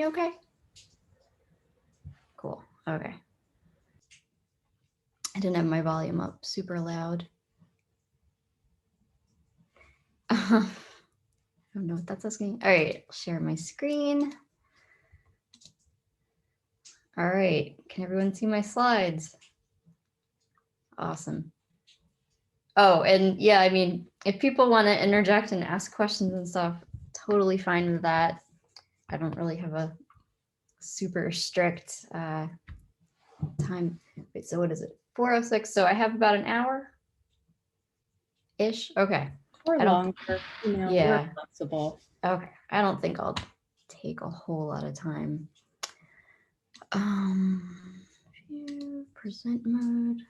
You okay? Cool. Okay. I didn't have my volume up super loud. I don't know what that's asking. All right, I'll share my screen. All right, can everyone see my slides? Awesome. Oh, and yeah, I mean, if people want to interject and ask questions and stuff, totally fine with that. I don't really have a super strict time. Wait, so what is it? 4:06. So I have about an hour-ish. Okay. Or longer, you know, yeah. we're flexible. Okay. I don't think I'll take a whole lot of time. Present mode.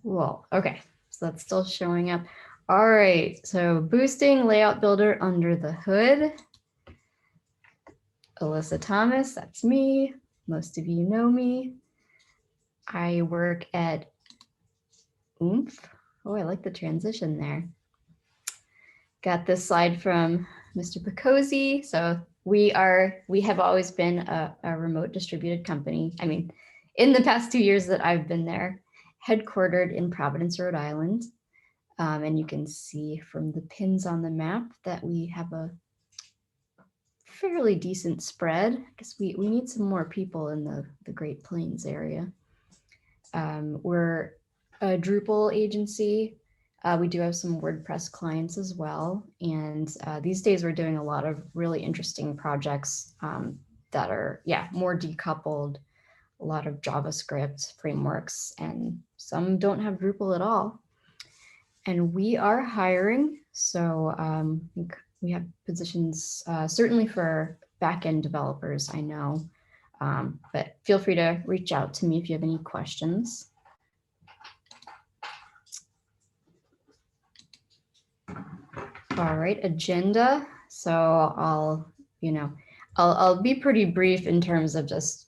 Cool. Okay. So that's still showing up. All right. So boosting layout builder under the hood. Elissa Thomas, that's me. Most of you know me. I work at Oomph. Oh, I like the transition there. Got this slide from Mr. Picozzi. So we have always been a remote distributed company. I mean, in the past 2 years that I've been there, headquartered in Providence, Rhode Island. And you can see from the pins on the map that we have a fairly decent spread because we need some more people in the Great Plains area. We're a Drupal agency. We do have some WordPress clients as well. And these days we're doing a lot of really interesting projects that are, more decoupled, a lot of JavaScript frameworks, and some don't have Drupal at all. And we are hiring. So I think we have positions certainly for back-end developers, I know. But feel free to reach out to me if you have any questions. All right, agenda. So I'll be pretty brief in terms of just,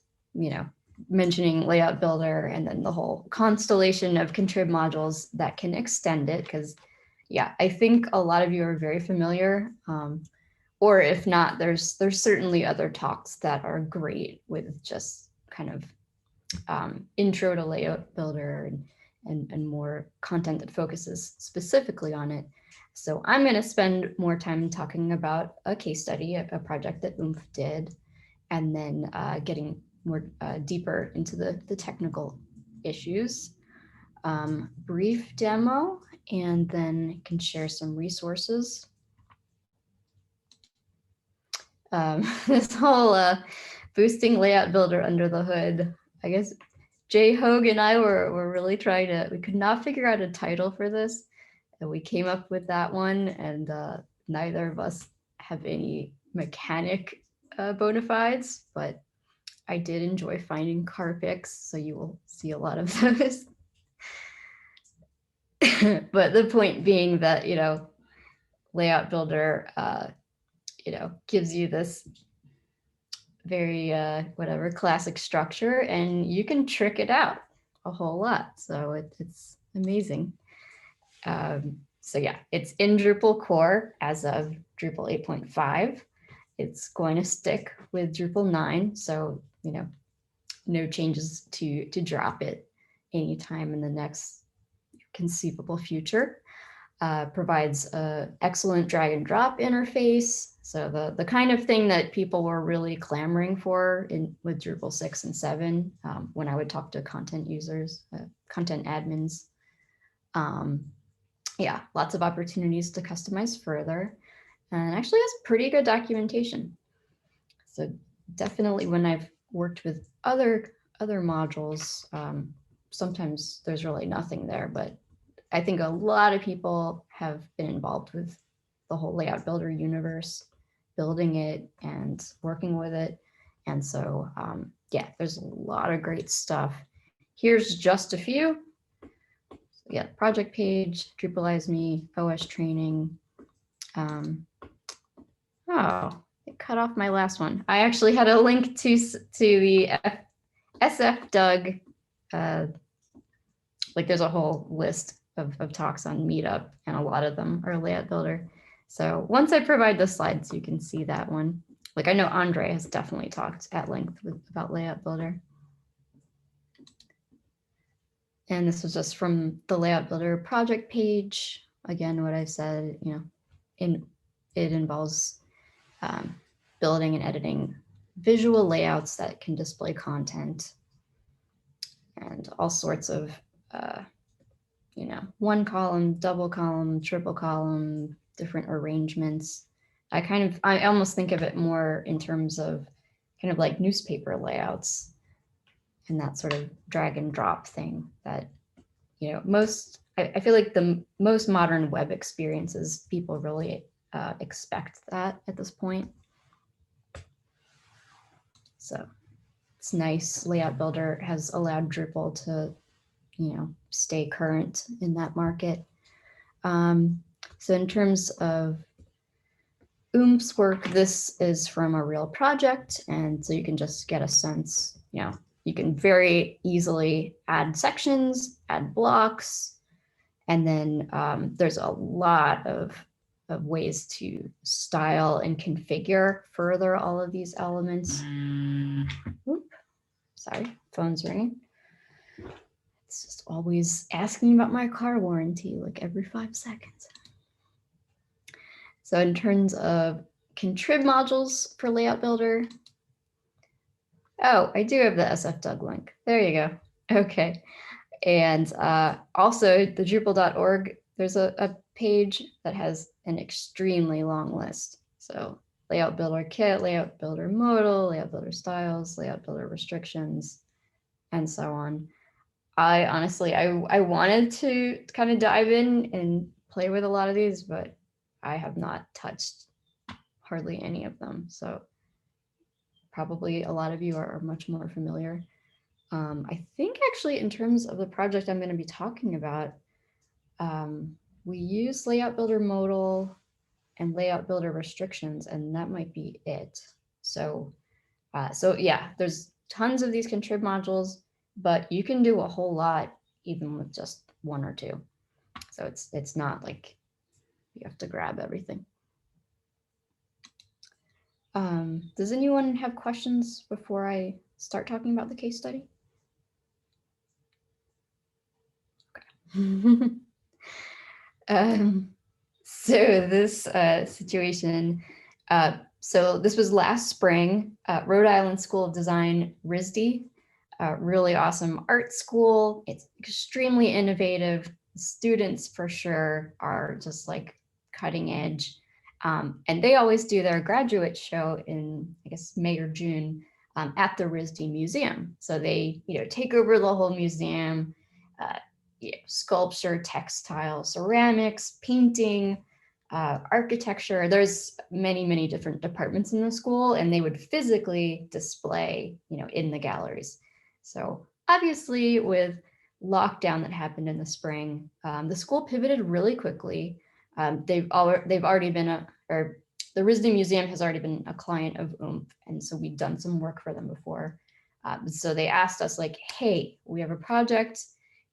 mentioning layout builder and then the whole constellation of contrib modules that can extend it. Because I think a lot of you are very familiar. Or if not, there's certainly other talks that are great with just kind of intro to layout builder and more content that focuses specifically on it. So I'm going to spend more time talking about a case study, a project that Oomph did, and then getting more deeper into the technical issues. Brief demo, and then can share some resources. This whole boosting layout builder under the hood, I guess Jay Hogue and I were really trying to, we could not figure out a title for this. And we came up with that one, and neither of us have any mechanic bona fides, but I did enjoy finding car pics, so you will see a lot of those. But the point being that, layout builder, gives you this very classic structure, and you can trick it out a whole lot. So it's amazing. So it's in Drupal core as of Drupal 8.5. It's going to stick with Drupal 9. So, no changes to drop it anytime in the next conceivable future. Provides an excellent drag and drop interface. So the kind of thing that people were really clamoring for with Drupal 6 and 7 when I would talk to content users, content admins. Lots of opportunities to customize further, and actually has pretty good documentation. So definitely when I've worked with other modules, sometimes there's really nothing there, but I think a lot of people have been involved with the whole layout builder universe, building it and working with it. And so, there's a lot of great stuff. Here's just a few. So project page, Drupalize Me, OS training. It cut off my last one. I actually had a link to the SFDUG. There's a whole list of talks on Meetup, and a lot of them are layout builder. So once I provide the slides, you can see that one. Like I know Andre has definitely talked at length about Layout Builder. And this was just from the Layout Builder project page. Again, what I said, it involves building and editing visual layouts that can display content and all sorts of, one column, double column, triple column, different arrangements. I almost think of it more in terms of kind of like newspaper layouts and that sort of drag and drop thing that, I feel like the most modern web experiences, people really expect that at this point. So it's nice. Layout Builder has allowed Drupal to, stay current in that market. So in terms of Oomph's work, this is from a real project. And so you can just get a sense, you can very easily add sections, add blocks, and then there's a lot of ways to style and configure further all of these elements. Oop, sorry, phone's ringing. It's just always asking about my car warranty, like every 5 seconds. So in terms of contrib modules for Layout Builder, oh, I do have the SFDUG link. There you go. Okay. And also the Drupal.org, there's a page that has an extremely long list. So Layout Builder Kit, Layout Builder Modal, Layout Builder Styles, Layout Builder Restrictions, and so on. I honestly, I wanted to kind of dive in and play with a lot of these, but I have not touched hardly any of them. So probably a lot of you are much more familiar. I think actually in terms of the project I'm going to be talking about, we use Layout Builder Modal and Layout Builder Restrictions, and that might be it. So, yeah, there's tons of these contrib modules, but you can do a whole lot even with just 1 or 2. So it's not like you have to grab everything. Does anyone have questions before I start talking about the case study? Okay. So this situation, so this was last spring, Rhode Island School of Design, RISD, really awesome art school. It's extremely innovative. Students for sure are just like cutting edge. And they always do their graduate show in, I guess, May or June at the RISD Museum. So they, take over the whole museum, sculpture, textile, ceramics, painting, architecture. There's many, many different departments in the school, and they would physically display, in the galleries. So obviously with lockdown that happened in the spring, the school pivoted really quickly. They've already been the RISD Museum has already been a client of Oomph, and so we've done some work for them before. So they asked us like, hey, we have a project.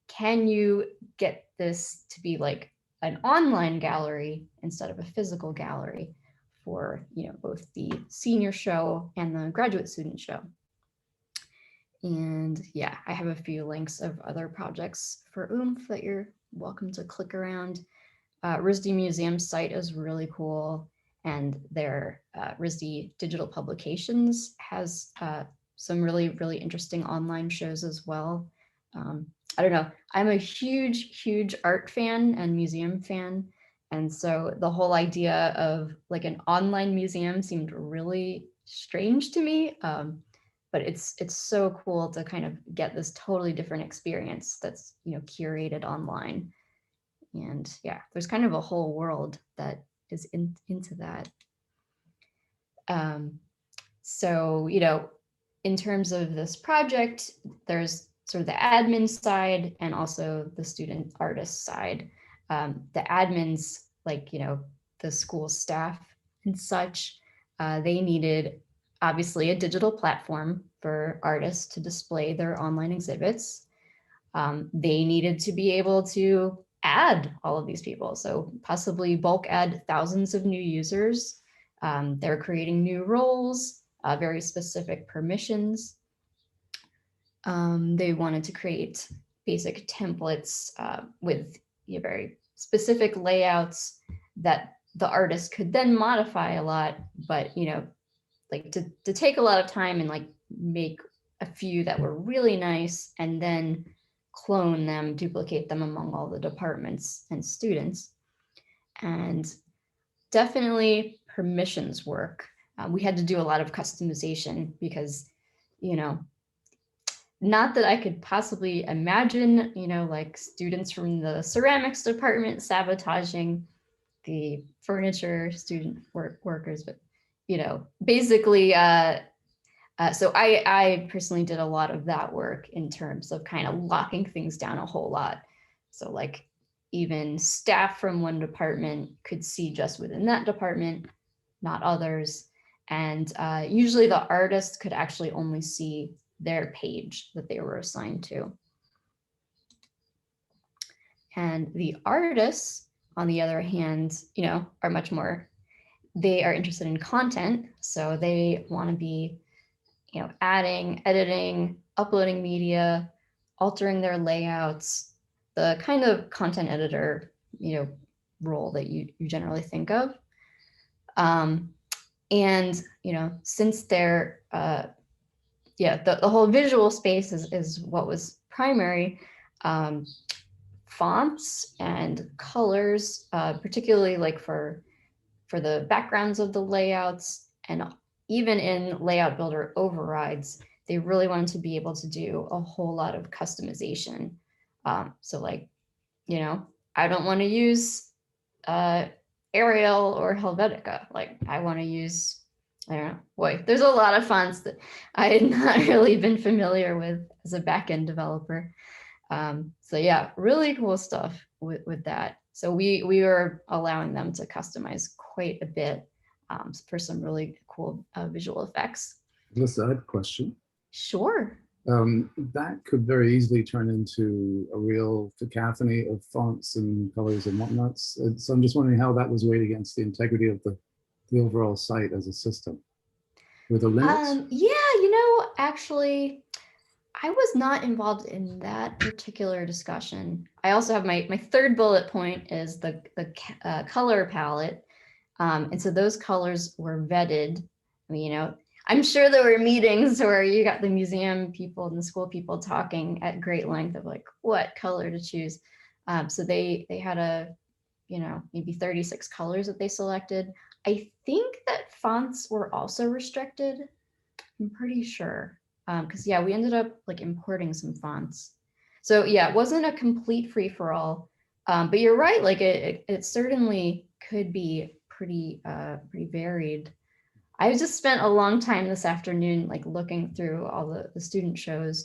Can you get this to be like an online gallery instead of a physical gallery for, both the senior show and the graduate student show? And yeah, I have a few links of other projects for Oomph that you're welcome to click around. RISD Museum site is really cool, and their RISD Digital Publications has some really, really interesting online shows as well. I don't know, I'm a huge, huge art fan and museum fan. And so the whole idea of like an online museum seemed really strange to me. But it's so cool to kind of get this totally different experience that's, curated online. And yeah, there's kind of a whole world that is into that. So, in terms of this project, there's sort of the admin side and also the student artist side. The admins, like, the school staff and such, they needed obviously a digital platform for artists to display their online exhibits. They needed to be able to add all of these people. So possibly bulk add thousands of new users. They're creating new roles, very specific permissions. They wanted to create basic templates with very specific layouts that the artist could then modify a lot, but like to take a lot of time and like make a few that were really nice and then clone them, duplicate them among all the departments and students. And definitely permissions work. We had to do a lot of customization because, not that I could possibly imagine, like students from the ceramics department sabotaging the furniture student workers, but, basically, so I personally did a lot of that work in terms of kind of locking things down a whole lot. So like even staff from one department could see just within that department, not others. And usually the artist could actually only see their page that they were assigned to. And the artists, on the other hand, are much more, they are interested in content. So they want to be adding, editing, uploading media, altering their layouts, the kind of content editor, role that you generally think of. And, since they're, the whole visual space is what was primary, fonts and colors, particularly like for the backgrounds of the layouts, and even in layout builder overrides, they really wanted to be able to do a whole lot of customization. So like, I don't want to use Arial or Helvetica. Like I want to use, I don't know, boy, there's a lot of fonts that I had not really been familiar with as a backend developer. So yeah, really cool stuff with that. So we were allowing them to customize quite a bit for some really cool visual effects. Elissa, I have a question. Sure. That could very easily turn into a real cacophony of fonts and colors and whatnots. So I'm just wondering how that was weighed against the integrity of the overall site as a system. Were there limits? Yeah, actually, I was not involved in that particular discussion. I also have my third bullet point is the color palette. And so those colors were vetted. I mean, I'm sure there were meetings where you got the museum people and the school people talking at great length of like what color to choose. So they had maybe 36 colors that they selected. I think that fonts were also restricted. I'm pretty sure. Because yeah, we ended up like importing some fonts. So yeah, it wasn't a complete free for all. But you're right, like it certainly could be pretty varied. I just spent a long time this afternoon like looking through all the student shows,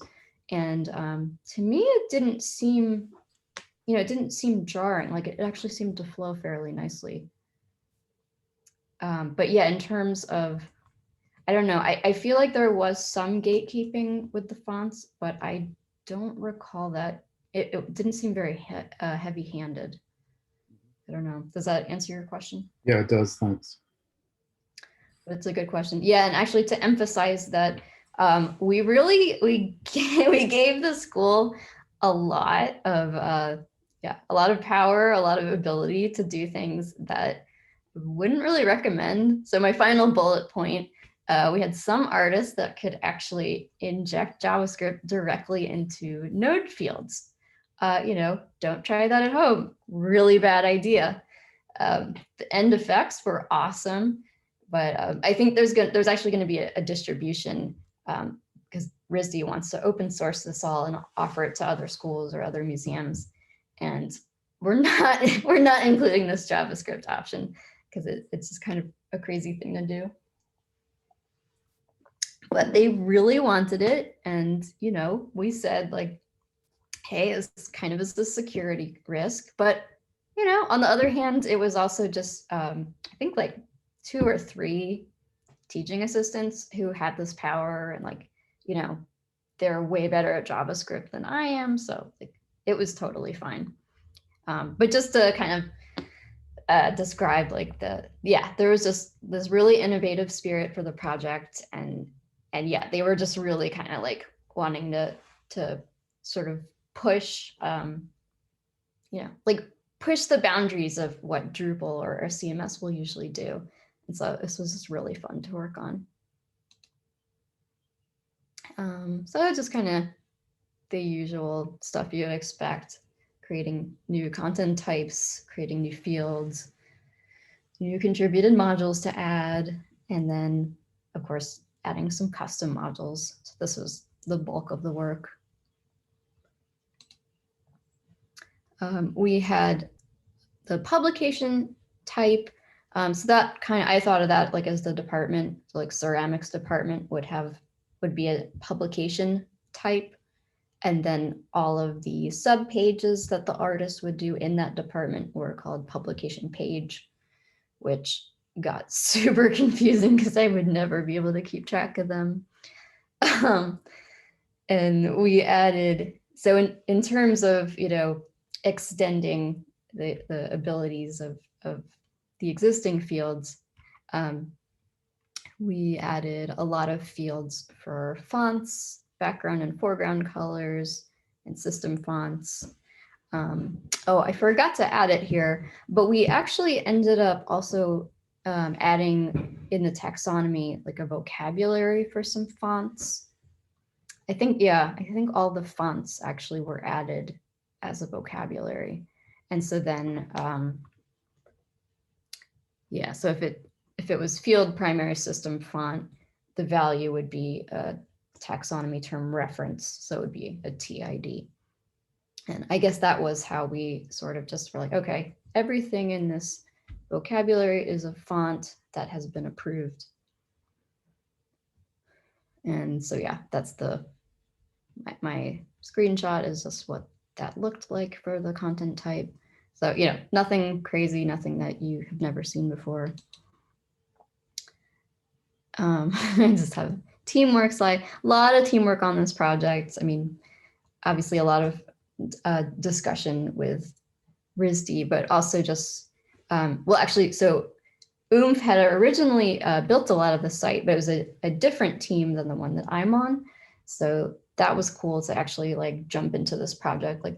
and to me it didn't seem jarring. Like it actually seemed to flow fairly nicely. But yeah, in terms of, I don't know, I feel like there was some gatekeeping with the fonts, but I don't recall that. It didn't seem very heavy-handed. I don't know. Does that answer your question? Yeah, it does. Thanks. That's a good question. Yeah, and actually to emphasize that we gave the school a lot of power, a lot of ability to do things that wouldn't really recommend. So my final bullet point, we had some artists that could actually inject JavaScript directly into node fields. Don't try that at home. Really bad idea. The end effects were awesome, but I think there's actually going to be a distribution because RISD wants to open source this all and offer it to other schools or other museums, and we're not including this JavaScript option because it's just kind of a crazy thing to do. But they really wanted it, and we said like, hey, it's kind of is a security risk, but on the other hand, it was also just I think like 2 or 3 teaching assistants who had this power, and like they're way better at JavaScript than I am, so like, it was totally fine. But just to kind of describe like there was just this really innovative spirit for the project, and yeah, they were just really kind of like wanting to sort of push, like push the boundaries of what Drupal or CMS will usually do. And so this was just really fun to work on. So it's just kind of the usual stuff you'd expect: creating new content types, creating new fields, new contributed modules to add, and then, of course, adding some custom modules. So this was the bulk of the work. We had the publication type. So that kind of, I thought of that like as the department, so like ceramics department would be a publication type. And then all of the sub pages that the artist would do in that department were called publication page, which got super confusing because I would never be able to keep track of them. And we added, so in terms of, extending the abilities of the existing fields, we added a lot of fields for fonts, background and foreground colors, and system fonts. Oh, I forgot to add it here, but we actually ended up also adding in the taxonomy like a vocabulary for some fonts. I think all the fonts actually were added as a vocabulary. And so then, so if it was field primary system font, the value would be a taxonomy term reference. So it would be a TID. And I guess that was how we sort of just were like, okay, everything in this vocabulary is a font that has been approved. And so, yeah, that's my screenshot is just what that looked like for the content type. So, nothing crazy, nothing that you have never seen before. I just have teamwork slide. A lot of teamwork on this project. I mean, obviously a lot of discussion with RISD, but also just, so Oomph had originally built a lot of the site, but it was a different team than the one that I'm on. So that was cool to actually like jump into this project, like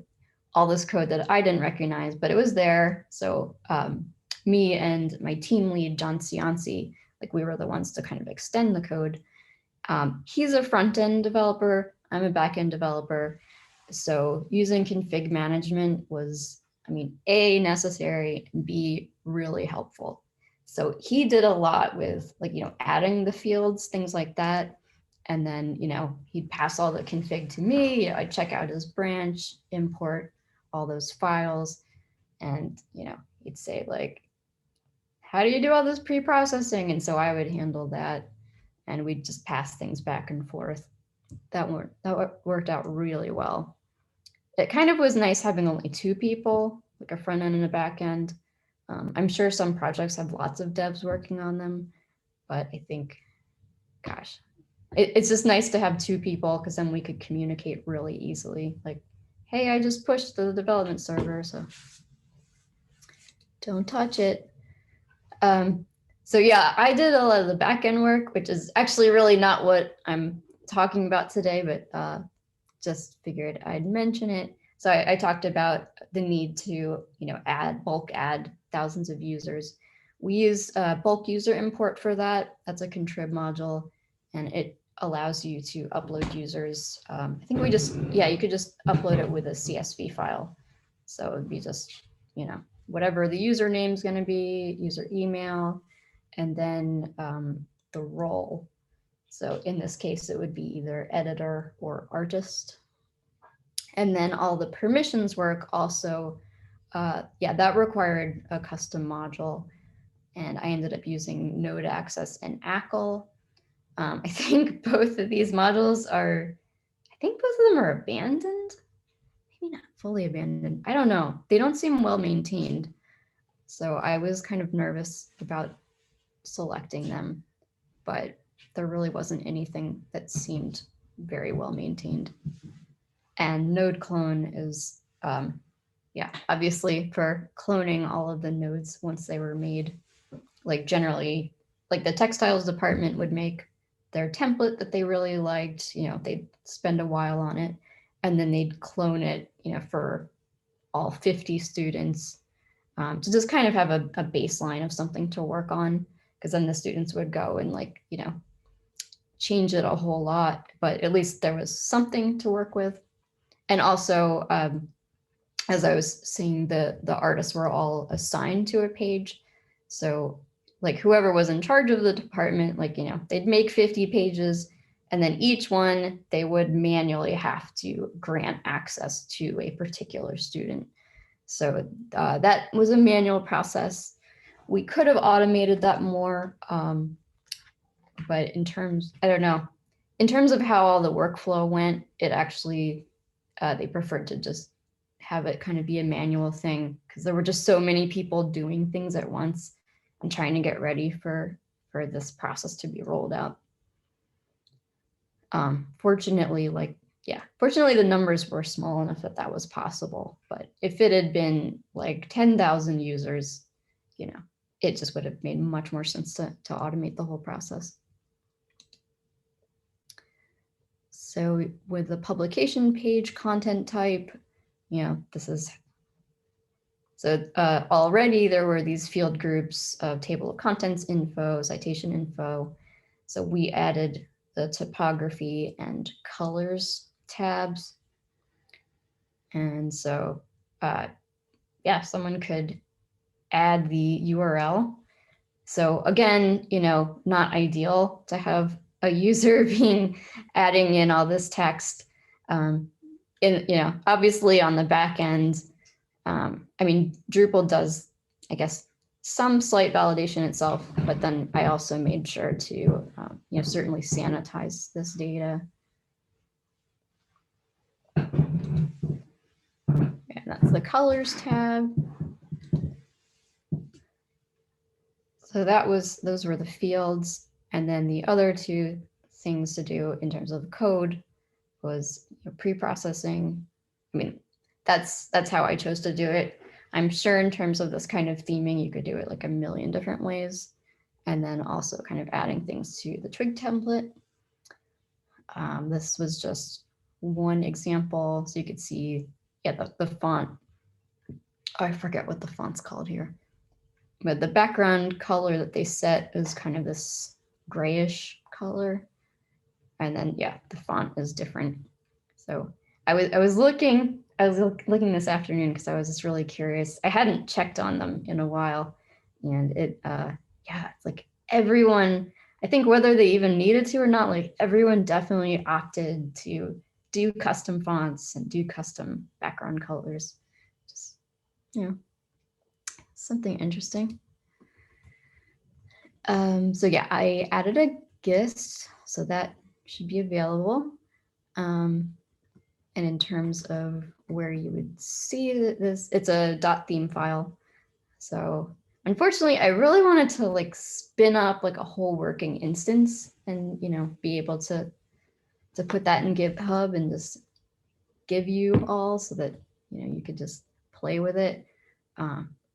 all this code that I didn't recognize, but it was there. So me and my team lead, John Cianci, like we were the ones to kind of extend the code. He's a front-end developer. I'm a back-end developer. So using config management was, A, necessary, and B, really helpful. So he did a lot with like, adding the fields, things like that. And then, he'd pass all the config to me. I'd check out his branch, import all those files. And, he'd say like, how do you do all this pre-processing? And so I would handle that. And we'd just pass things back and forth. That worked out really well. It kind of was nice having only two people, like a front end and a back end. I'm sure some projects have lots of devs working on them, but I think, gosh, it's just nice to have two people because then we could communicate really easily. Like, hey, I just pushed the development server, so don't touch it. So yeah, I did a lot of the back end work, which is actually really not what I'm talking about today, but just figured I'd mention it. So I talked about the need to, bulk add thousands of users. We use bulk user import for that. That's a contrib module, and it allows you to upload users. I think you could just upload it with a CSV file. So it would be just, whatever the username is going to be, user email, and then the role. So in this case, it would be either editor or artist. And then all the permissions work also, that required a custom module. And I ended up using Node Access and ACL. I think both of these modules are abandoned. Maybe not fully abandoned. I don't know. They don't seem well maintained. So I was kind of nervous about selecting them, but there really wasn't anything that seemed very well maintained. And node clone is yeah, obviously for cloning all of the nodes once they were made, like generally, like the textiles department would make their template that they really liked, they'd spend a while on it, and then they'd clone it, for all 50 students, to just kind of have a baseline of something to work on, because then the students would go and change it a whole lot, but at least there was something to work with. And also, as I was saying, the artists were all assigned to a page. So like whoever was in charge of the department, they'd make 50 pages, and then each one they would manually have to grant access to a particular student. So that was a manual process. We could have automated that more, but in terms of how all the workflow went, it actually, they preferred to just have it kind of be a manual thing, because there were just so many people doing things at once and trying to get ready for this process to be rolled out. Fortunately, the numbers were small enough that was possible. But if it had been like 10,000 users, it just would have made much more sense to automate the whole process. So with the publication page content type, this is, so already there were these field groups of table of contents info, citation info. So we added the typography and colors tabs. And so, yeah, someone could add the URL. So again, not ideal to have a user adding in all this text. Obviously on the back end, I mean, Drupal does, I guess, some slight validation itself, but then I also made sure to, certainly sanitize this data. And that's the colors tab. So those were the fields. And then the other two things to do in terms of code was pre-processing. I mean, that's how I chose to do it. I'm sure in terms of this kind of theming, you could do it like a million different ways. And then also kind of adding things to the twig template. This was just one example. So you could see, yeah, the font. Oh, I forget what the font's called here. But the background color that they set is kind of this grayish color. And then, yeah, the font is different. So I was looking this afternoon because I was just really curious. I hadn't checked on them in a while, and yeah, it's like everyone, I think whether they even needed to or not, like everyone definitely opted to do custom fonts and do custom background colors. Just, something interesting. So yeah, I added a gist, so that should be available. And in terms of where you would see this, it's a .theme file. So unfortunately, I really wanted to spin up a whole working instance and, be able to put that in GitHub and just give you all so that, you could just play with it.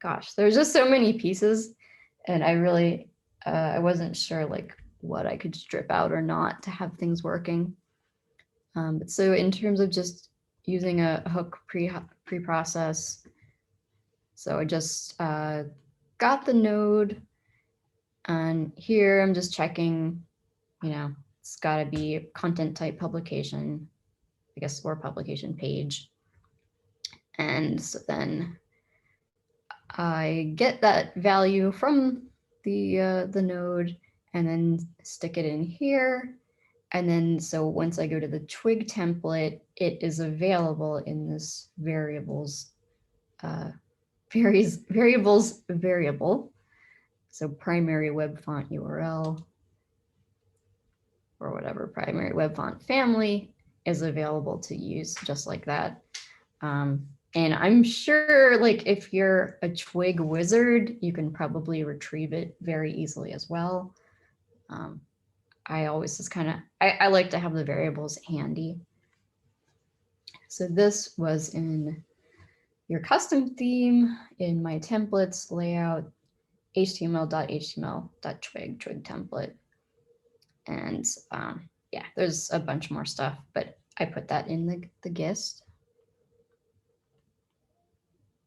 Gosh, there's just so many pieces, and I really, I wasn't sure what I could strip out or not to have things working. So in terms of just using a hook pre-process, so I just got the node, and here I'm just checking, it's got to be content type publication, I guess, or publication page. And so then I get that value from the node and then stick it in here. And then, so once I go to the twig template, it is available in this variables variable. So primary web font URL or whatever primary web font family is available to use just like that. And I'm sure if you're a twig wizard, you can probably retrieve it very easily as well. I always just I like to have the variables handy. So this was in your custom theme in my templates layout, html.twig template. And yeah, there's a bunch more stuff, but I put that in the gist.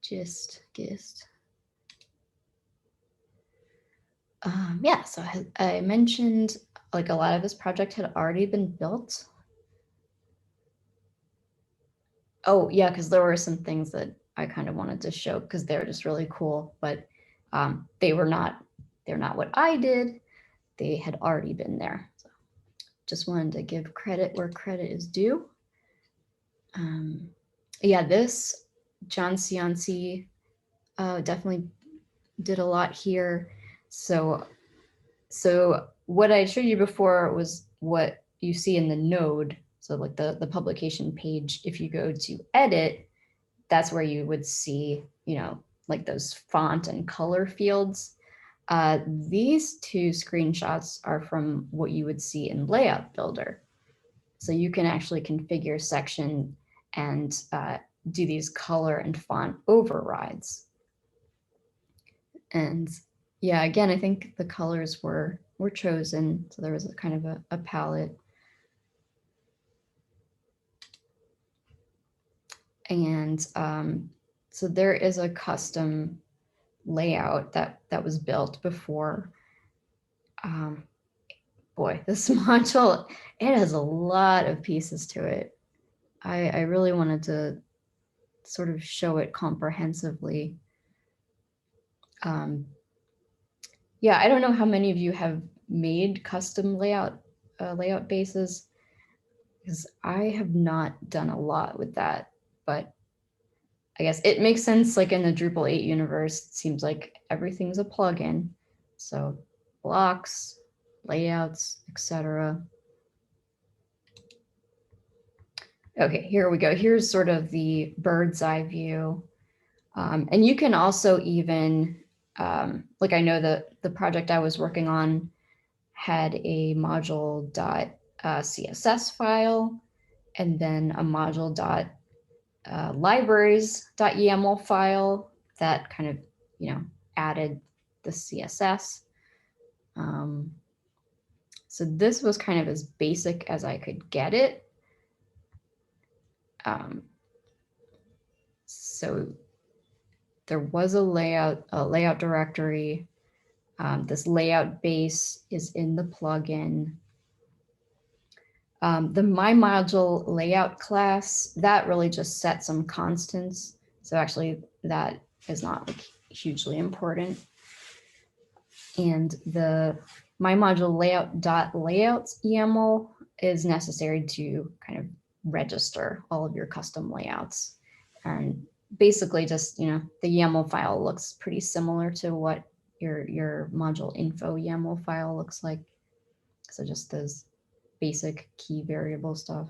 Gist. Yeah, so I mentioned like a lot of this project had already been built. Oh yeah, because there were some things that I kind of wanted to show because they're just really cool, but they're not what I did. They had already been there. So just wanted to give credit where credit is due. Yeah, this John Cianci definitely did a lot here. So what I showed you before was what you see in the node. So like the publication page, if you go to edit, that's where you would see, you know, like those font and color fields. These two screenshots are from what you would see in Layout Builder. So you can actually configure section and do these color and font overrides. And yeah, again, I think the colors were chosen. So there was a kind of a palette. And so there is a custom layout that was built before. Boy, this module, it has a lot of pieces to it. I really wanted to sort of show it comprehensively. Yeah, I don't know how many of you have made custom layout bases, because I have not done a lot with that, but I guess it makes sense. Like in the Drupal 8 universe, it seems like everything's a plugin. So blocks, layouts, etc. Okay, here we go. Here's sort of the bird's eye view. And you can also even, like I know that the project I was working on had a module.css file, and then a module.libraries.yaml file that kind of, you know, added the CSS. So this was kind of as basic as I could get it. So there was a layout directory. This layout base is in the plugin. The Mymodulelayout class, that really just set some constants. So actually that is not like hugely important. And the Mymodulelayout.layouts YAML is necessary to kind of register all of your custom layouts. And basically just, you know, the YAML file looks pretty similar to what your module info YAML file looks like. So just those basic key variable stuff.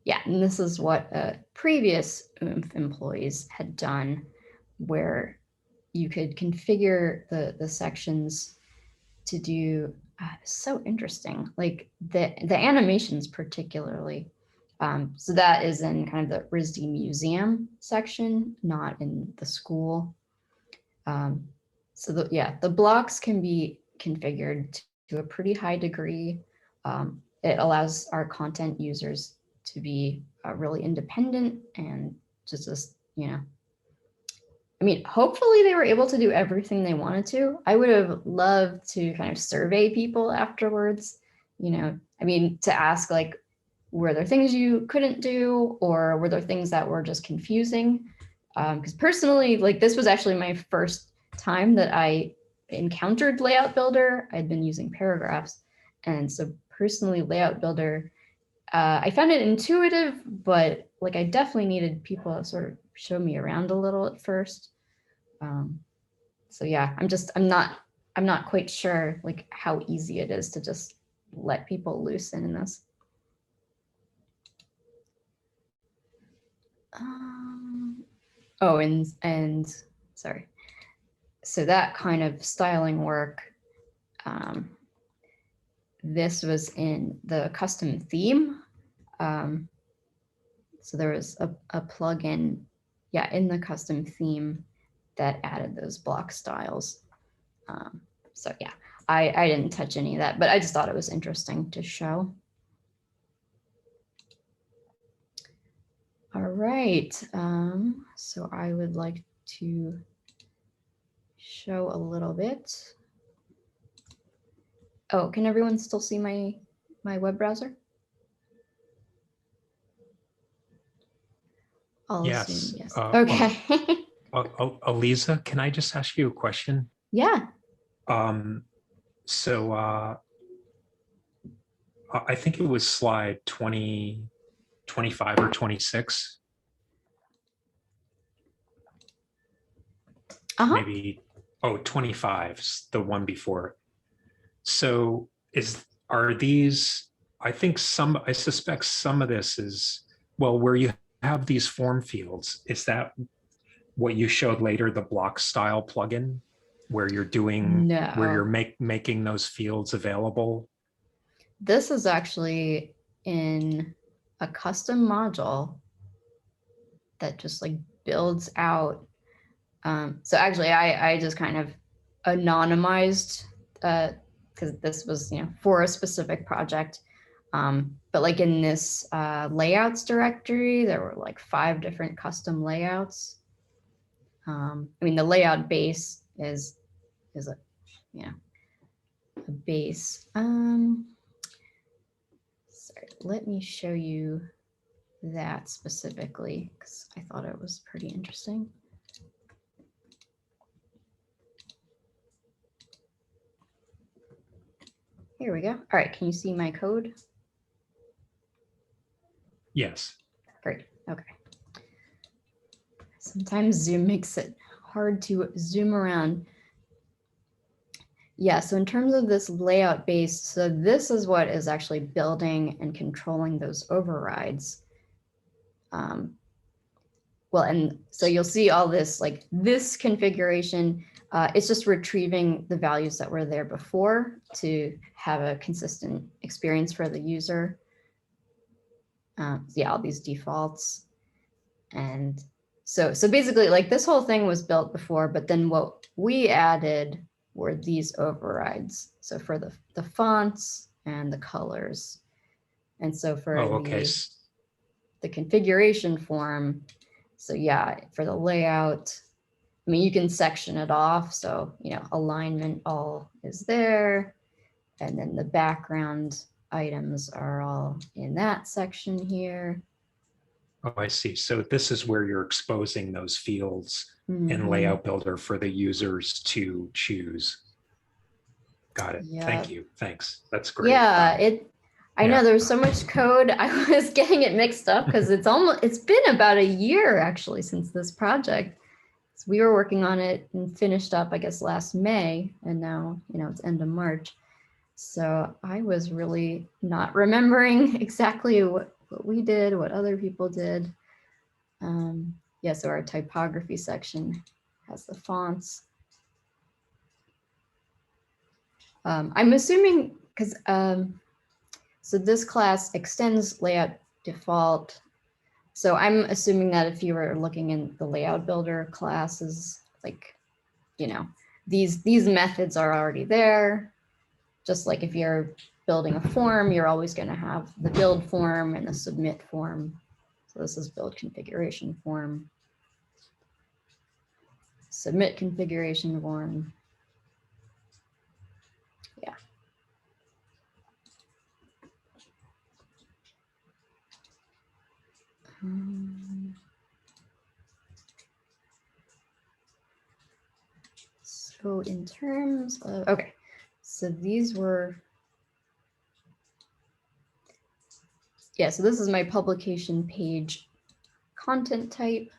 Yeah, and this is what previous Oomph employees had done, where you could configure the sections to do, so interesting, like the animations particularly. So that is in kind of the RISD museum section, not in the school. So the blocks can be configured to a pretty high degree. It allows our content users to be really independent and just, you know, I mean, hopefully they were able to do everything they wanted to. I would have loved to kind of survey people afterwards, you know, I mean, to ask like, were there things you couldn't do, or were there things that were just confusing? Because personally, like this was actually my first time that I encountered Layout Builder. I'd been using paragraphs. And so personally, Layout Builder, I found it intuitive, but like I definitely needed people to sort of show me around a little at first. So yeah, I'm not quite sure like how easy it is to just let people loose in this. Oh, and sorry. So that kind of styling work, this was in the custom theme. So there was a plugin, yeah, in the custom theme that added those block styles. So yeah, I didn't touch any of that, but I just thought it was interesting to show. All right, so I would like to show a little bit. Oh, can everyone still see my web browser? I'll Yes. assume yes. Okay. Elissa, can I just ask you a question? Yeah. So I think it was slide 20, 25 or 26. Maybe, oh, 25, the one before. So are these, I suspect some of this is, well, where you have these form fields, is that what you showed later, the block style plugin, where you're doing, where you're making those fields available? This is actually in a custom module that just like builds out. So actually I just kind of anonymized, because this was, you know, for a specific project. But like in this layouts directory, there were like 5 different custom layouts. I mean, the layout base is a, you know, a base. Sorry, let me show you that specifically because I thought it was pretty interesting. Here we go. All right, can you see my code? Yes. Great, okay. Sometimes Zoom makes it hard to zoom around. Yeah, so in terms of this layout base, so this is what is actually building and controlling those overrides. Well, and so you'll see all this, like this configuration, it's just retrieving the values that were there before to have a consistent experience for the user. Yeah, all these defaults. And so basically like this whole thing was built before, but then what we added were these overrides. So for the fonts and the colors. And so for the configuration form, so yeah, for the layout, I mean, you can section it off. So, you know, alignment all is there. And then the background items are all in that section here. Oh, I see. So this is where you're exposing those fields in Layout Builder for the users to choose. Got it. Yep. Thank you. Thanks. That's great. Yeah, I know there's so much code. I was getting it mixed up because it's been about a year actually since this project. So we were working on it and finished up, I guess, last May, and now, you know, it's end of March. So I was really not remembering exactly what we did, what other people did. Yeah, so our typography section has the fonts. I'm assuming because so this class extends layout default. So I'm assuming that if you were looking in the layout builder classes, like, you know, these methods are already there. Just like if you're building a form, you're always going to have the build form and the submit form. So this is build configuration form, submit configuration form. Yeah. So in terms of, okay, so these were, yeah, so this is my publication page content type.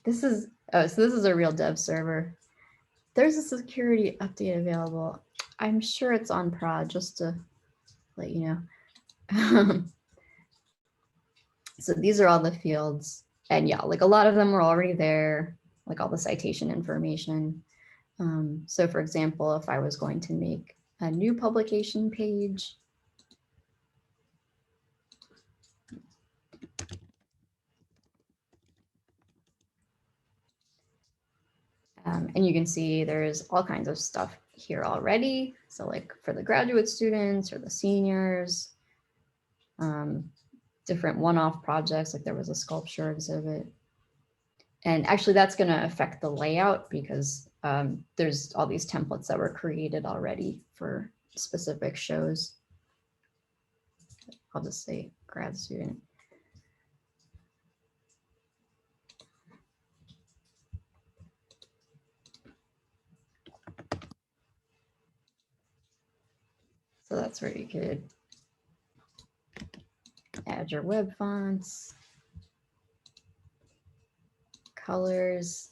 This is, oh, so this is a real dev server. There's a security update available. I'm sure it's on prod, just to let you know. So these are all the fields. And yeah, like a lot of them were already there, like all the citation information. So for example, if I was going to make a new publication page, And you can see there's all kinds of stuff here already. So like for the graduate students or the seniors, different one-off projects, like there was a sculpture exhibit. And actually that's going to affect the layout because there's all these templates that were created already for specific shows. I'll just say grad student. So that's where you could add your web fonts, colors.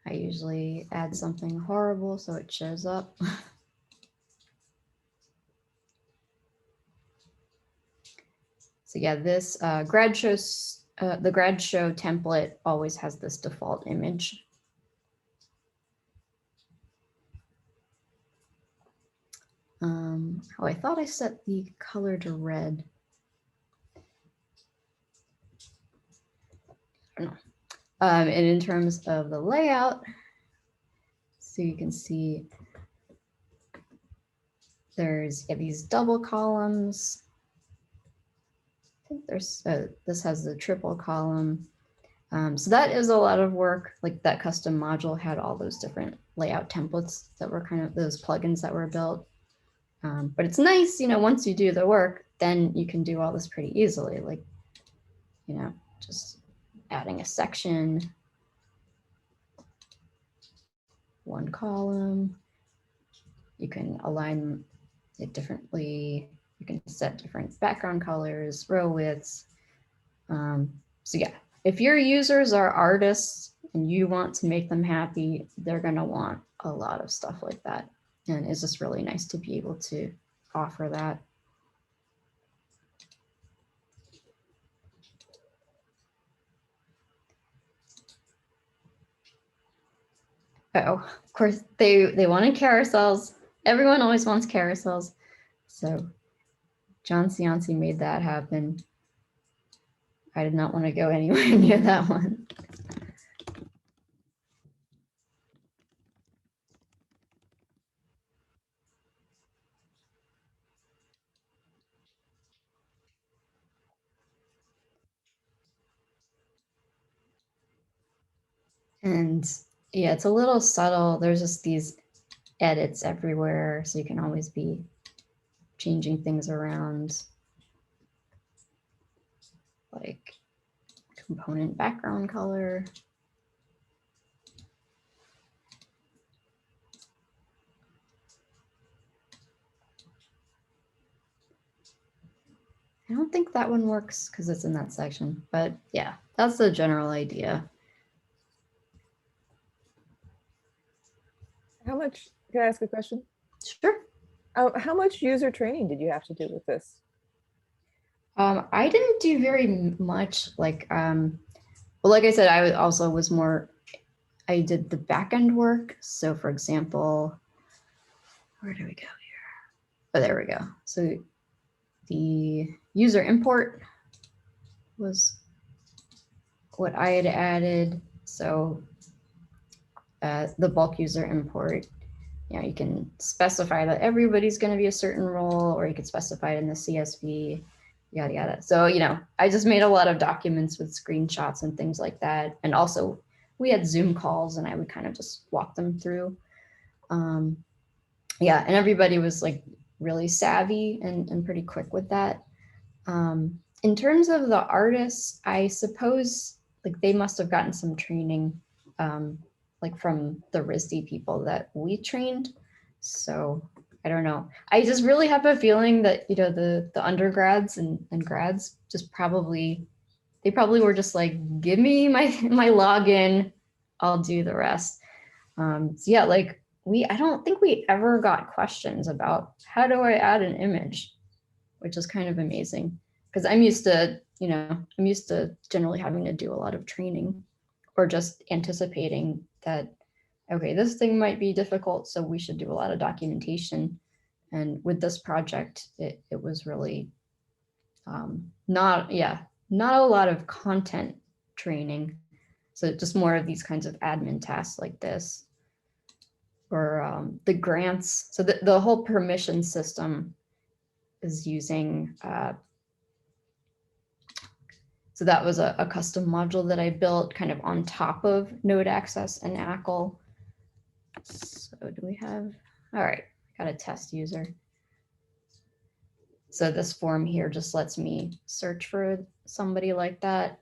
I usually add something horrible so it shows up. So yeah, this the grad show template always has this default image. Oh, I thought I set the color to red. I don't know. And in terms of the layout, so you can see there's these double columns. I think there's this has the triple column. So that is a lot of work. Like that custom module had all those different layout templates that were kind of those plugins that were built. But it's nice, you know, once you do the work, then you can do all this pretty easily. Like, you know, just adding a section, one column. You can align it differently. You can set different background colors, row widths. So yeah, if your users are artists and you want to make them happy, they're going to want a lot of stuff like that. And it's just really nice to be able to offer that. Oh, of course, they wanted carousels. Everyone always wants carousels. So John Cianci made that happen. I did not want to go anywhere near that one. And yeah, it's a little subtle. There's just these edits everywhere. So you can always be changing things around. Like component background color. I don't think that one works because it's in that section, but yeah, that's the general idea. How much, can I ask a question? Sure. How much user training did you have to do with this? I didn't do very much. Like, well, like I said, I also was more, I did the backend work. So for example, where do we go here? Oh, there we go. So the user import was what I had added. So the bulk user import, you know, you can specify that everybody's going to be a certain role, or you could specify it in the CSV, yada, yada. So, you know, I just made a lot of documents with screenshots and things like that. And also we had Zoom calls and I would kind of just walk them through. Yeah, and everybody was like really savvy and pretty quick with that. In terms of the artists, I suppose like they must have gotten some training like from the RISD people that we trained. So I don't know. I just really have a feeling that, you know, the undergrads and grads just probably, they probably were just like, give me my login, I'll do the rest. So yeah, like I don't think we ever got questions about how do I add an image, which is kind of amazing because I'm used to, you know, I'm used to generally having to do a lot of training or just anticipating that, okay, this thing might be difficult, so we should do a lot of documentation. And with this project, it was really not a lot of content training. So just more of these kinds of admin tasks like this, or the grants. So the whole permission system is using, so that was a custom module that I built kind of on top of Node Access and ACL. So do we have, all right, got a test user. So this form here just lets me search for somebody like that.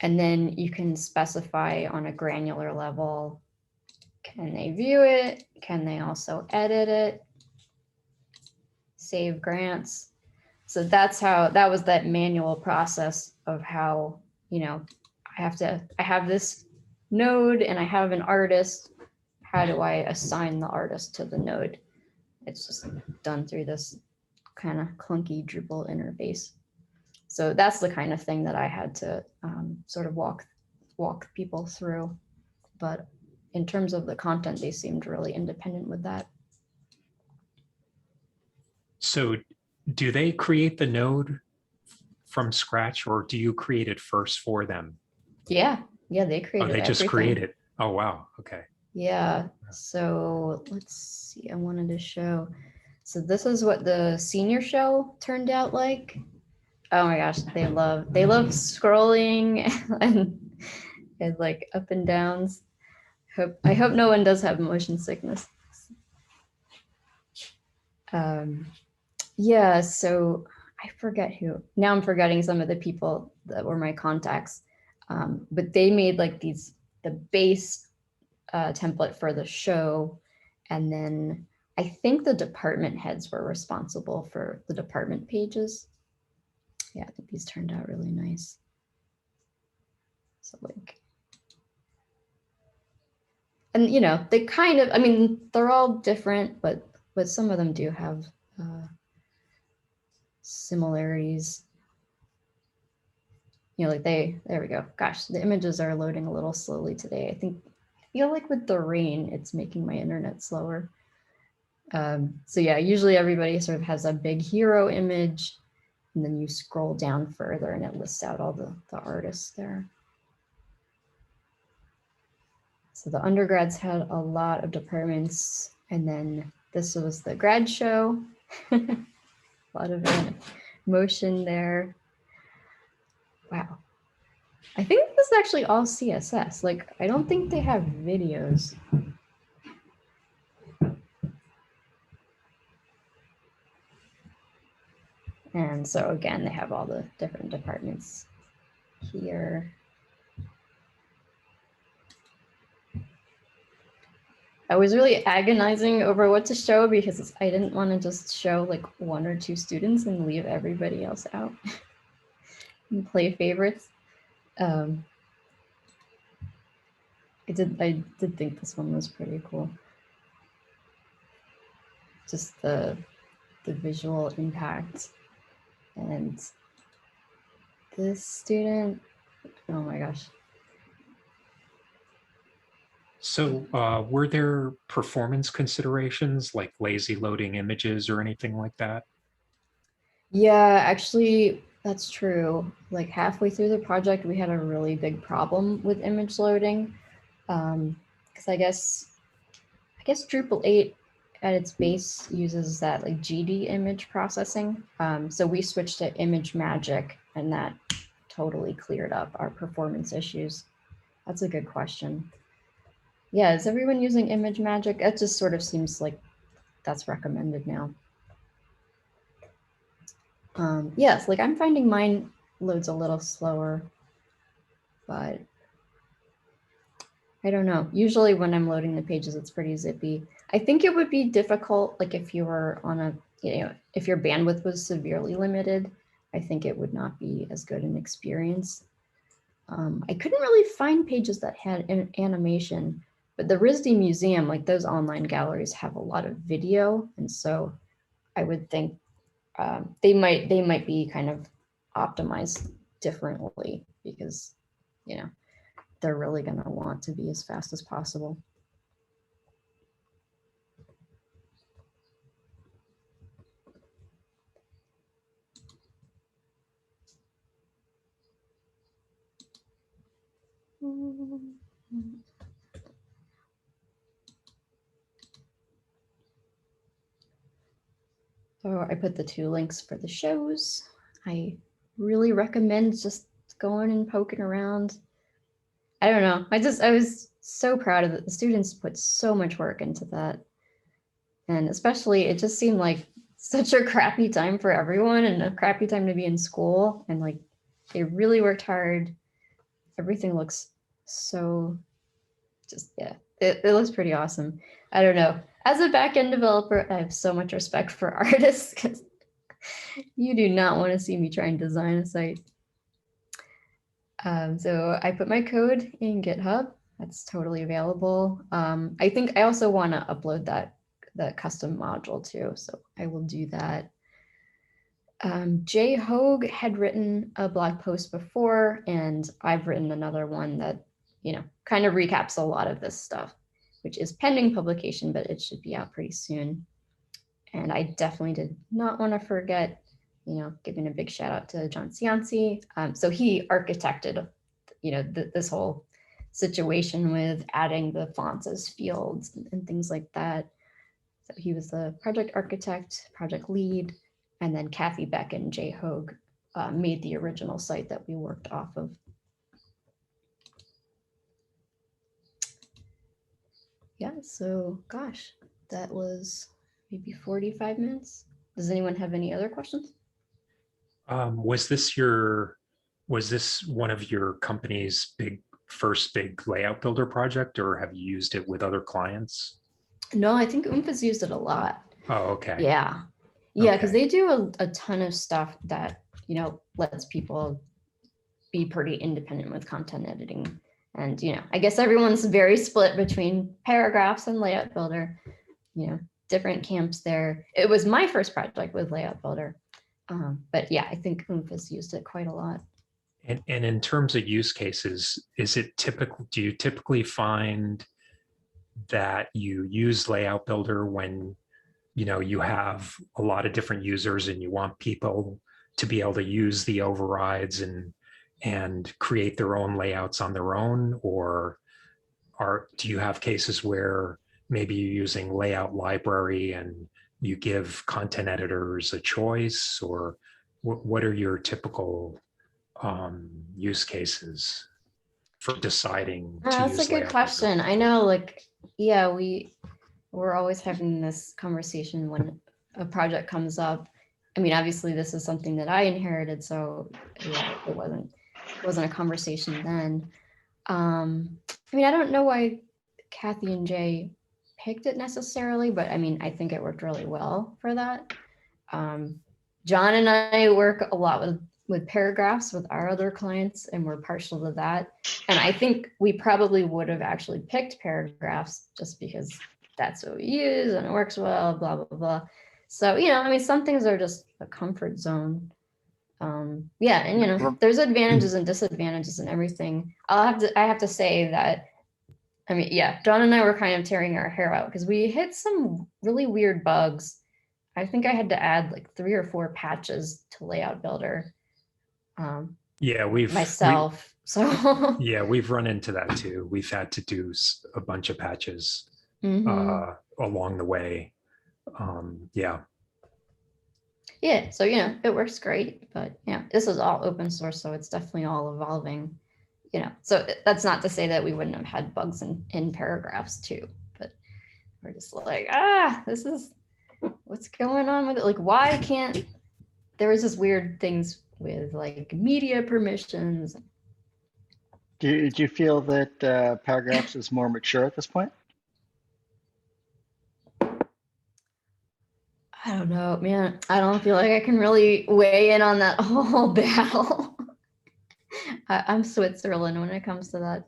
And then you can specify on a granular level, can they view it? Can they also edit it? Save grants. So that's how, that was that manual process of how, you know, I have this node and I have an artist. How do I assign the artist to the node? It's just done through this kind of clunky Drupal interface. So that's the kind of thing that I had to sort of walk people through. But in terms of the content, they seemed really independent with that. So do they create the node from scratch, or do you create it first for them? Yeah, they Oh, created they just everything. create it. Oh, wow. Okay. Yeah, so let's see, I wanted to show. So this is what the senior show turned out like. Oh my gosh, they love scrolling and like up and downs. I hope no one does have motion sickness. Yeah, so I forget who. Now I'm forgetting some of the people that were my contacts. But they made like the base template for the show. And then I think the department heads were responsible for the department pages. Yeah, I think these turned out really nice. So like, and you know, they kind of, I mean, they're all different, but some of them do have similarities. You know, like there we go. Gosh, the images are loading a little slowly today. I feel like with the rain, it's making my internet slower. So yeah, usually everybody sort of has a big hero image, and then you scroll down further and it lists out all the artists there. So the undergrads had a lot of departments, and then this was the grad show. A lot of motion there. Wow. I think this is actually all CSS. Like, I don't think they have videos. And so again, they have all the different departments here. I was really agonizing over what to show because I didn't want to just show like 1 or 2 students and leave everybody else out and play favorites. I did think this one was pretty cool. Just the visual impact. And this student, oh my gosh. So were there performance considerations like lazy loading images or anything like that? Yeah, actually, that's true. Like halfway through the project, we had a really big problem with image loading. Because I guess Drupal 8 at its base uses that like GD image processing. So we switched to image magic, and that totally cleared up our performance issues. That's a good question. Yeah, is everyone using image magic? It just sort of seems like that's recommended now. Yes, like I'm finding mine loads a little slower, but I don't know. Usually when I'm loading the pages, it's pretty zippy. I think it would be difficult, like if you were on a, you know, if your bandwidth was severely limited, I think it would not be as good an experience. I couldn't really find pages that had an animation, but the RISD Museum, like those online galleries have a lot of video. And so I would think they might be kind of optimized differently because, you know, they're really going to want to be as fast as possible. So I put the 2 links for the shows. I really recommend just going and poking around. I don't know. I was so proud of it. The students put so much work into that. And especially it just seemed like such a crappy time for everyone and a crappy time to be in school. And like they really worked hard. Everything looks so just, yeah, it looks pretty awesome. I don't know. As a backend developer, I have so much respect for artists because you do not want to see me try and design a site. So I put my code in GitHub. That's totally available. I think I also want to upload the custom module too. So I will do that. Jay Hogue had written a blog post before, and I've written another one that, you know, kind of recaps a lot of this stuff, which is pending publication, but it should be out pretty soon. And I definitely did not want to forget, you know, giving a big shout out to John Cianci. So he architected, you know, this whole situation with adding the fonts as fields and things like that. So he was the project architect, project lead, and then Kathy Beck and Jay Hogue made the original site that we worked off of. Yeah, so gosh, that was maybe 45 minutes. Does anyone have any other questions? Was this one of your company's first big layout builder project, or have you used it with other clients? No, I think Oomph has used it a lot. Oh, okay. Yeah. Yeah, because Okay. they do a ton of stuff that, you know, lets people be pretty independent with content editing. And, you know, I guess everyone's very split between paragraphs and layout builder, you know, different camps there. It was my first project with layout builder. But yeah, I think Oomph has used it quite a lot. And in terms of use cases, do you typically find that you use layout builder when, you know, you have a lot of different users and you want people to be able to use the overrides and create their own layouts on their own? Or do you have cases where maybe you're using layout library and you give content editors a choice? Or what are your typical use cases for deciding to That's a use good layout question. builder? I know, like, yeah, we're always having this conversation when a project comes up. I mean, obviously this is something that I inherited, so yeah, it wasn't a conversation then. I mean, I don't know why Kathy and Jay picked it necessarily, but I mean, I think it worked really well for that. John and I work a lot with paragraphs with our other clients, and we're partial to that. And I think we probably would have actually picked paragraphs just because that's what we use and it works well, blah, blah, blah. So, you know, I mean, some things are just a comfort zone. Yeah, and you know, there's advantages and disadvantages and everything. I have to say that, I mean, yeah, John and I were kind of tearing our hair out because we hit some really weird bugs. I think I had to add like 3 or 4 patches to Layout Builder Yeah, myself. So yeah, we've run into that too. We've had to do a bunch of patches along the way. Yeah. Yeah, so you know, it works great, but yeah, this is all open source, so it's definitely all evolving. You know, so that's not to say that we wouldn't have had bugs in paragraphs too, but we're just like, this is what's going on with it. Like, why can't there was this weird things with like media permissions. Do you feel that paragraphs is more mature at this point? I don't know, man. I don't feel like I can really weigh in on that whole battle. I'm Switzerland when it comes to that.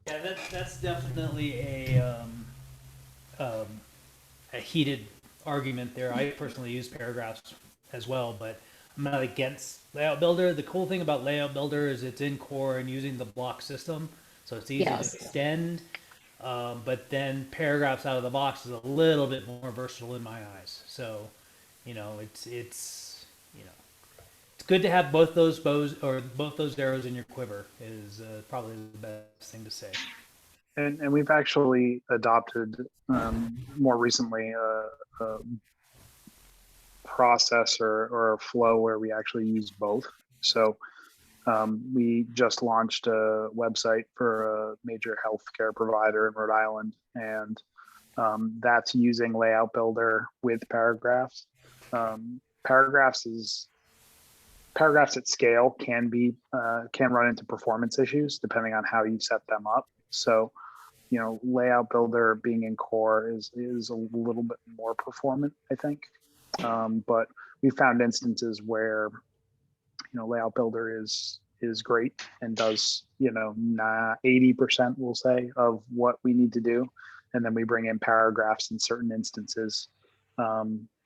Yeah, that's definitely a heated argument there. I personally use paragraphs as well, but I'm not against Layout Builder. The cool thing about Layout Builder is it's in core and using the block system, so it's easy to extend. But then paragraphs out of the box is a little bit more versatile in my eyes. So, you know, it's good to have both those bows or both those arrows in your quiver is probably the best thing to say. And we've actually adopted more recently a process or a flow where we actually use both. So we just launched a website for a major healthcare provider in Rhode Island, and that's using Layout Builder with paragraphs. Paragraphs at scale can run into performance issues depending on how you set them up. So, you know, Layout Builder being in core is a little bit more performant, I think. But we found instances where, you know, Layout Builder is great and does, you know, 80%, we'll say, of what we need to do. And then we bring in paragraphs in certain instances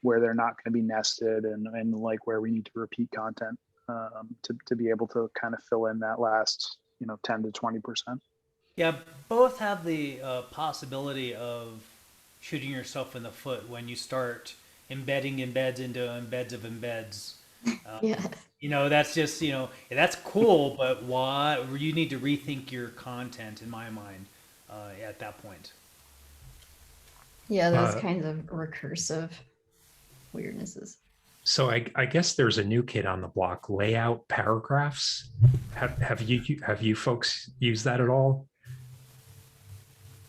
where they're not going to be nested and like where we need to repeat content to be able to kind of fill in that last, you know, 10 to 20%. Yeah, both have the possibility of shooting yourself in the foot when you start embedding embeds into embeds of embeds. Yeah. You know, that's just, you know, that's cool, but why? You need to rethink your content, in my mind, at that point. Yeah, those kinds of recursive weirdnesses. So I guess there's a new kid on the block, layout paragraphs. Have you folks used that at all?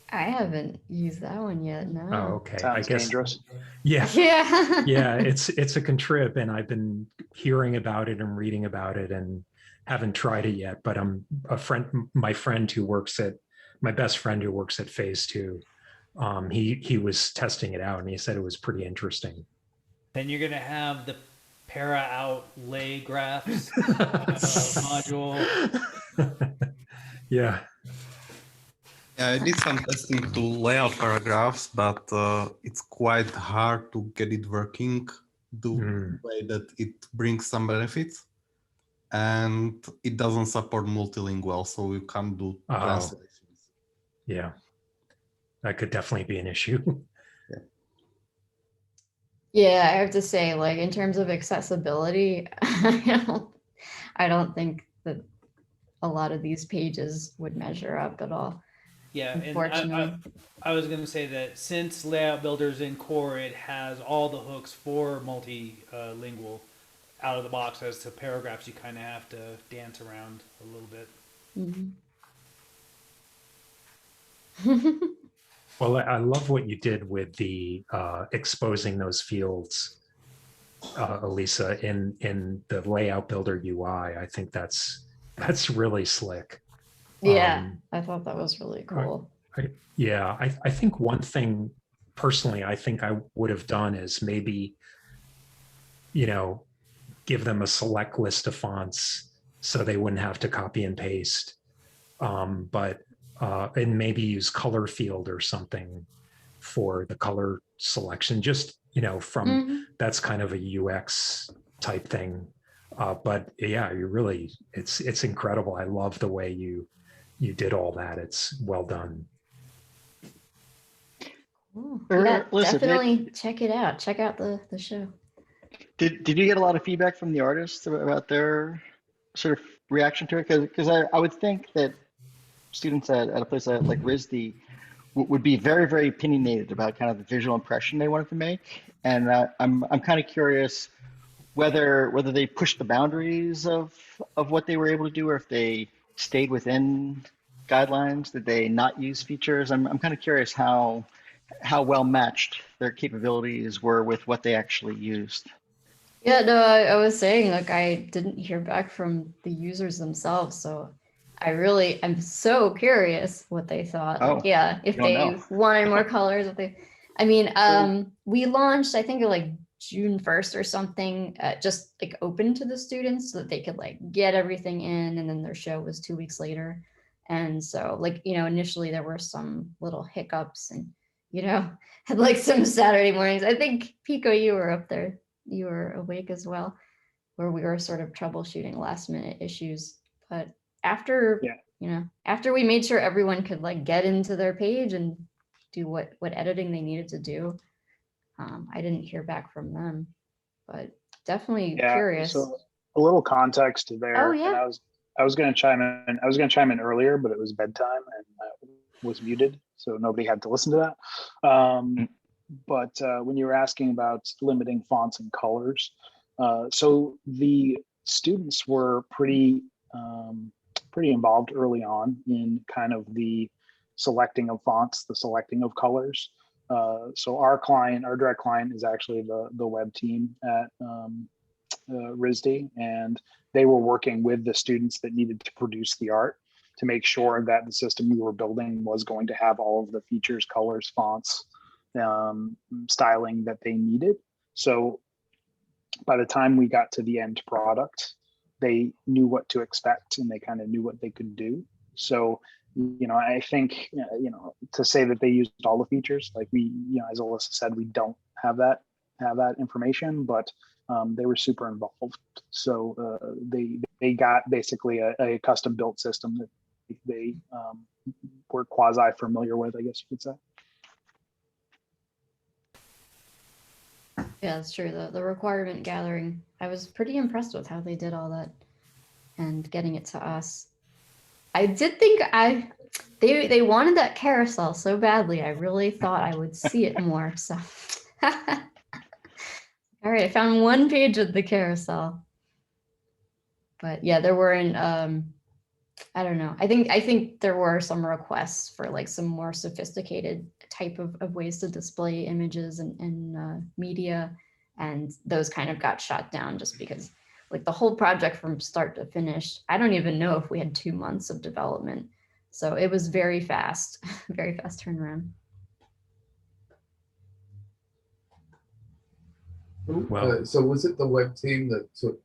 I haven't used that one yet. No. Oh, okay. Sounds I guess dangerous. Yeah. Yeah. Yeah, it's a contrib, and I've been hearing about it and reading about it and haven't tried it yet. But my best friend who works at Phase 2. He was testing it out and he said it was pretty interesting. Then you're gonna have the para out lay graphs module. Yeah. Yeah, I did some testing to lay out paragraphs, but it's quite hard to get it working the way that it brings some benefits. And it doesn't support multilingual, so you can't do translations. Yeah, that could definitely be an issue. Yeah, I have to say, like, in terms of accessibility, I don't think that a lot of these pages would measure up at all. Yeah, Unfortunately. and I was going to say that since Layout Builder's in core, it has all the hooks for multilingual out of the box. As to paragraphs, you kind of have to dance around a little bit. Mm-hmm. Well, I love what you did with the exposing those fields, Elissa, in the Layout Builder UI. I think that's really slick. Yeah, I thought that was really cool. I think one thing personally I think I would have done is maybe, you know, give them a select list of fonts so they wouldn't have to copy and paste. And maybe use color field or something for the color selection, just, you know, from that's kind of a UX type thing. But yeah, it's incredible. I love the way you did all that. It's well done. Yeah, Elissa, definitely check it out. Check out the show. Did you get a lot of feedback from the artists about their sort of reaction to it? Because I would think that students at a place like RISD would be very, very opinionated about kind of the visual impression they wanted to make. And I'm kind of curious whether they pushed the boundaries of what they were able to do, or if they stayed within guidelines. Did they not use features? I'm kind of curious how well matched their capabilities were with what they actually used. Yeah, no, I was saying, like, I didn't hear back from the users themselves, so I'm so curious what they thought. Oh, like, yeah, if they wanted more colors, we launched, I think, like June 1st or something, just like open to the students so that they could like get everything in, and then their show was 2 weeks later. And so, like, you know, initially there were some little hiccups, and, you know, had like some Saturday mornings. I think Pico, you were up there, you were awake as well, where we were sort of troubleshooting last minute issues. But after, you know, after we made sure everyone could like get into their page and do what editing they needed to do, I didn't hear back from them, but definitely curious. So little context there. Oh, yeah. And I was going to chime in. I was going to chime in earlier, but it was bedtime and I was muted, so nobody had to listen to that. But when you were asking about limiting fonts and colors, so the students were pretty involved early on in kind of the selecting of fonts, the selecting of colors. So our direct client is actually the web team at RISD, and they were working with the students that needed to produce the art to make sure that the system we were building was going to have all of the features, colors, fonts, styling that they needed. So by the time we got to the end product, they knew what to expect and they kind of knew what they could do. So, I think, to say that they used all the features, like we, as Elissa said, we don't have that information, but they were super involved. So they got basically a custom built system that they were quasi familiar with, I guess you could say. Yeah, that's true. The requirement gathering, I was pretty impressed with how they did all that and getting it to us. I did think they wanted that carousel so badly. I really thought I would see it more. So, all right, I found one page of the carousel, but yeah, there weren't. I don't know. I think there were some requests for like some more sophisticated type of ways to display images and media, and those kind of got shot down just because like the whole project from start to finish, I don't even know if we had 2 months of development. So it was very fast, very fast turnaround. Well, So was it the web team that took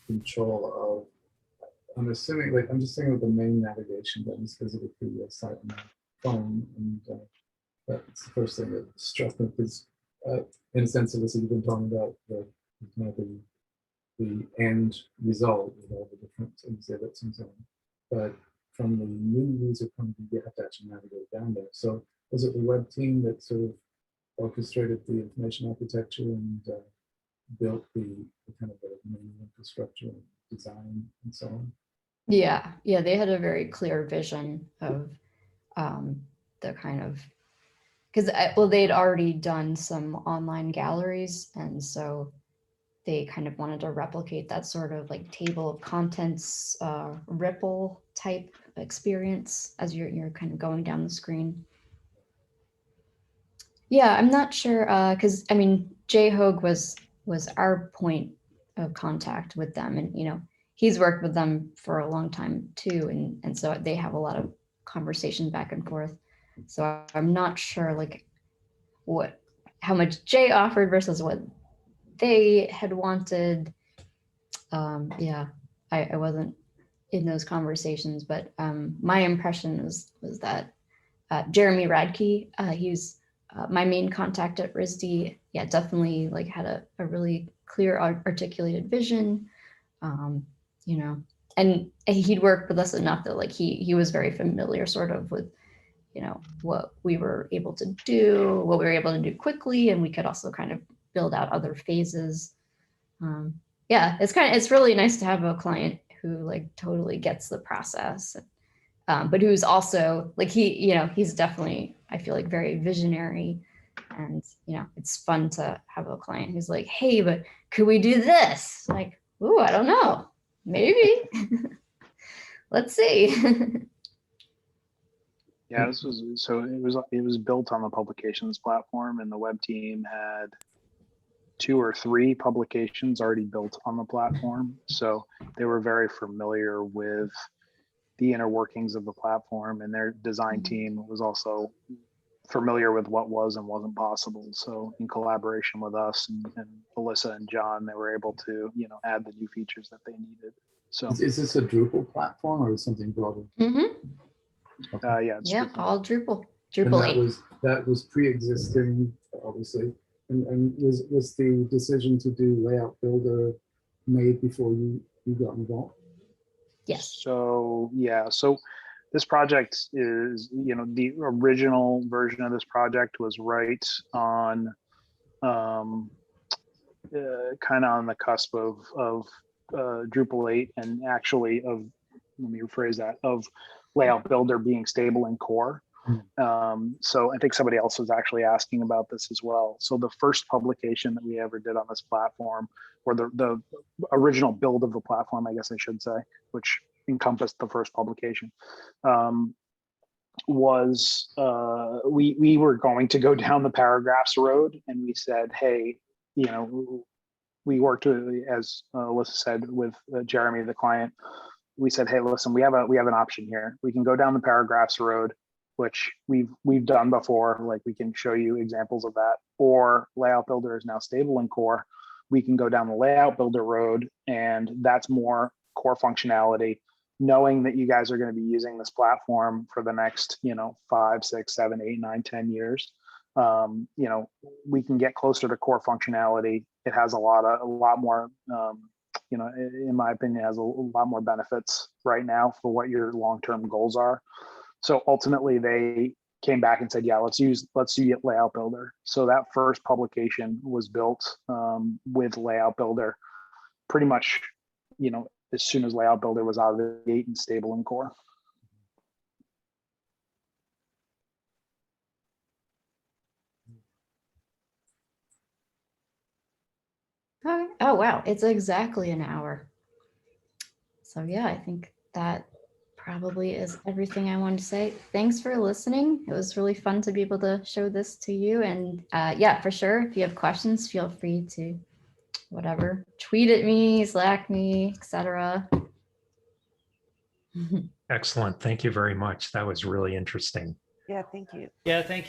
control of, I'm assuming, like, I'm just thinking of the main navigation buttons visible through the site on my phone, and that's the first thing that struck me, because in a sense, Elissa, you've been talking about the end result with all the different exhibits and so on. But from the new user point of view, you have to actually navigate down there. So was it the web team that sort of orchestrated the information architecture and built the kind of the main infrastructure and design and so on? Yeah, they had a very clear vision of the kind of, because they'd already done some online galleries, and so they kind of wanted to replicate that sort of like table of contents ripple type experience as you're kind of going down the screen. Yeah, I'm not sure, because I mean, Jay Hogue was our point of contact with them, and he's worked with them for a long time too, and so they have a lot of conversation back and forth. So I'm not sure like how much Jay offered versus what they had wanted. Yeah, I wasn't in those conversations, but my impression was that Jeremy Radke, he's my main contact at RISD, yeah, definitely like had a really clear articulated vision, and he'd worked with us enough that like he was very familiar sort of with, what we were able to do, what we were able to do quickly, and we could also kind of build out other phases. Yeah, it's really nice to have a client who like totally gets the process, but who's also like he's definitely, I feel like, very visionary, and it's fun to have a client who's like, hey, but could we do this? Like, ooh, I don't know, maybe. Let's see. Yeah, it was built on the publications platform, and the web team had 2 or 3 publications already built on the platform. So they were very familiar with the inner workings of the platform, and their design team was also familiar with what was and wasn't possible. So in collaboration with us and Elissa and John, they were able to, add the new features that they needed. So is this a Drupal platform or something broader? Mm-hmm. Yeah, it's Yeah, all Drupal. And Drupal 8. that was pre-existing, obviously. And was the decision to do Layout Builder made before you got involved? Yes. So yeah, so this project is, the original version of this project was right on kind of on the cusp of Drupal 8 and actually of, let me rephrase that, of Layout Builder being stable in core. So I think somebody else was actually asking about this as well. So the first publication that we ever did on this platform, or the original build of the platform, I guess I should say, which encompassed the first publication, was we were going to go down the paragraphs road, and we said, hey, you know, we worked with, as Elissa said, with Jeremy, the client. We said, hey, listen, we have an option here. We can go down the paragraphs road, which we've done before. Like, we can show you examples of that. Or Layout Builder is now stable in core. We can go down the Layout Builder road, and that's more core functionality. Knowing that you guys are going to be using this platform for the next, 5, 6, 7, 8, 9, 10 years, we can get closer to core functionality. It has a lot more, in my opinion, has a lot more benefits right now for what your long-term goals are. So ultimately, they came back and said, yeah, let's use Layout Builder. So that first publication was built with Layout Builder pretty much, as soon as Layout Builder was out of the gate and stable in core. Okay. Oh, wow. It's exactly an hour. So yeah, I think that probably is everything I wanted to say. Thanks for listening. It was really fun to be able to show this to you. And yeah, for sure, if you have questions, feel free to whatever, tweet at me, Slack me, etc. Excellent. Thank you very much. That was really interesting. Yeah, thank you. Yeah, thank you.